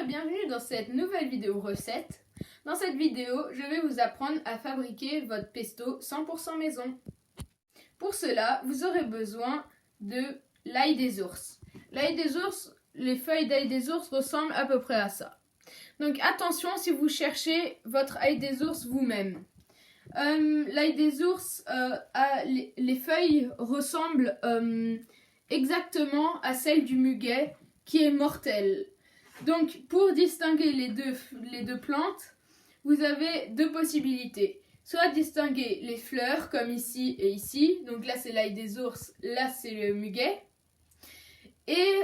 et bienvenue dans cette nouvelle vidéo recette. Dans cette vidéo, je vais vous apprendre à fabriquer votre pesto 100% maison. Pour cela, vous aurez besoin de l'ail des ours. L'ail des ours, les feuilles d'ail des ours ressemblent à peu près à ça. Donc attention si vous cherchez votre ail des ours vous-même. L'ail des ours, les feuilles ressemblent exactement à celles du muguet qui est mortel. Donc pour distinguer les deux plantes, vous avez deux possibilités. Soit distinguer les fleurs comme ici et ici, donc là c'est l'ail des ours, là c'est le muguet, et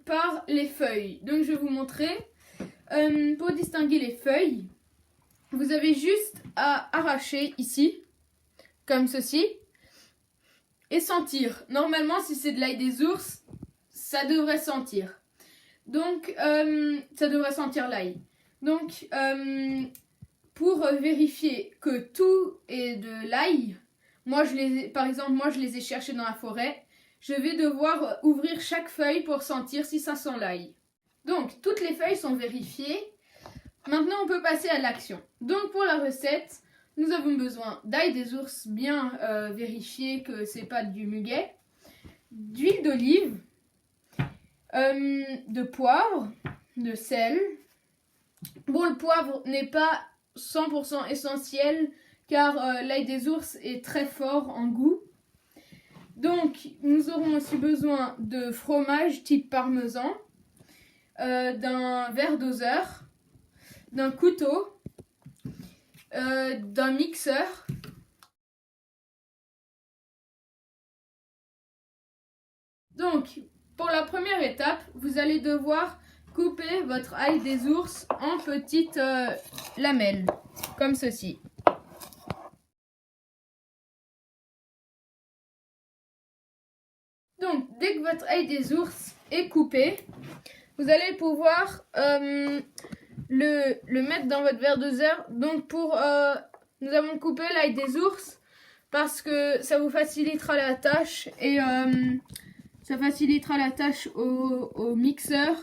par les feuilles. Donc je vais vous montrer. Pour distinguer les feuilles, vous avez juste à arracher ici, comme ceci, et sentir. Normalement, si c'est de l'ail des ours, ça devrait sentir. Donc, ça devrait sentir l'ail. Donc, pour vérifier que tout est de l'ail, par exemple, moi je les ai cherchés dans la forêt, je vais devoir ouvrir chaque feuille pour sentir si ça sent l'ail. Donc, toutes les feuilles sont vérifiées. Maintenant, on peut passer à l'action. Donc, pour la recette, nous avons besoin d'ail des ours bien vérifié que c'est pas du muguet, d'huile d'olive, de poivre, de sel. Bon, le poivre n'est pas 100% essentiel car l'ail des ours est très fort en goût. Donc, nous aurons aussi besoin de fromage type parmesan, d'un verre doseur, d'un couteau, d'un mixeur. Donc, pour la première étape, vous allez devoir couper votre ail des ours en petites lamelles, comme ceci. Donc, dès que votre ail des ours est coupé, vous allez pouvoir le mettre dans votre verre doseur. Donc, nous avons coupé l'ail des ours parce que ça vous facilitera la tâche et ça facilitera la tâche au mixeur.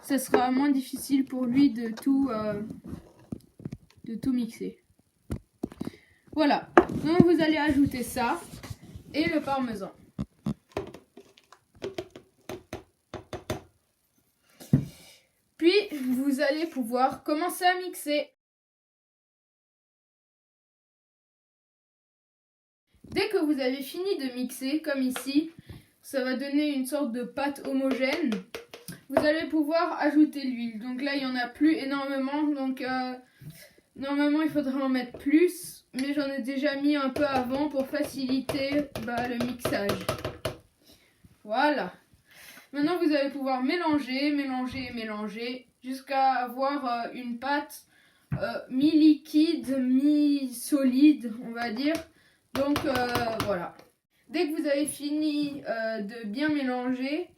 Ça sera moins difficile pour lui de tout mixer. Voilà. Donc, vous allez ajouter ça et le parmesan. Puis, vous allez pouvoir commencer à mixer. Dès que vous avez fini de mixer, comme ici, ça va donner une sorte de pâte homogène. Vous allez pouvoir ajouter l'huile. Donc là, il n'y en a plus énormément. Donc, normalement, il faudrait en mettre plus. Mais j'en ai déjà mis un peu avant pour faciliter le mixage. Voilà. Maintenant, vous allez pouvoir mélanger jusqu'à avoir une pâte mi-liquide, mi-solide, on va dire. Donc, voilà. Dès que vous avez fini de bien mélanger,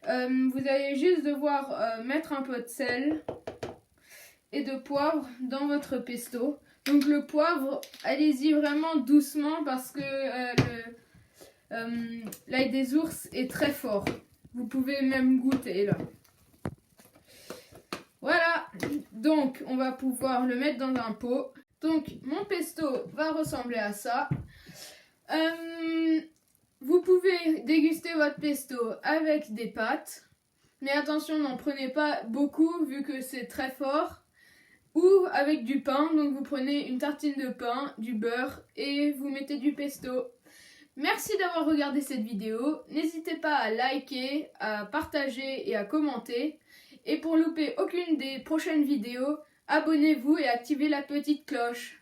vous allez juste devoir mettre un peu de sel et de poivre dans votre pesto. Donc, le poivre, allez-y vraiment doucement parce que l'ail des ours est très fort. Vous pouvez même goûter là. Voilà, donc on va pouvoir le mettre dans un pot. Donc mon pesto va ressembler à ça. Vous pouvez déguster votre pesto avec des pâtes. Mais attention, n'en prenez pas beaucoup vu que c'est très fort. Ou avec du pain, donc vous prenez une tartine de pain, du beurre et vous mettez du pesto. Merci d'avoir regardé cette vidéo. N'hésitez pas à liker, à partager et à commenter. Et pour louper aucune des prochaines vidéos, abonnez-vous et activez la petite cloche.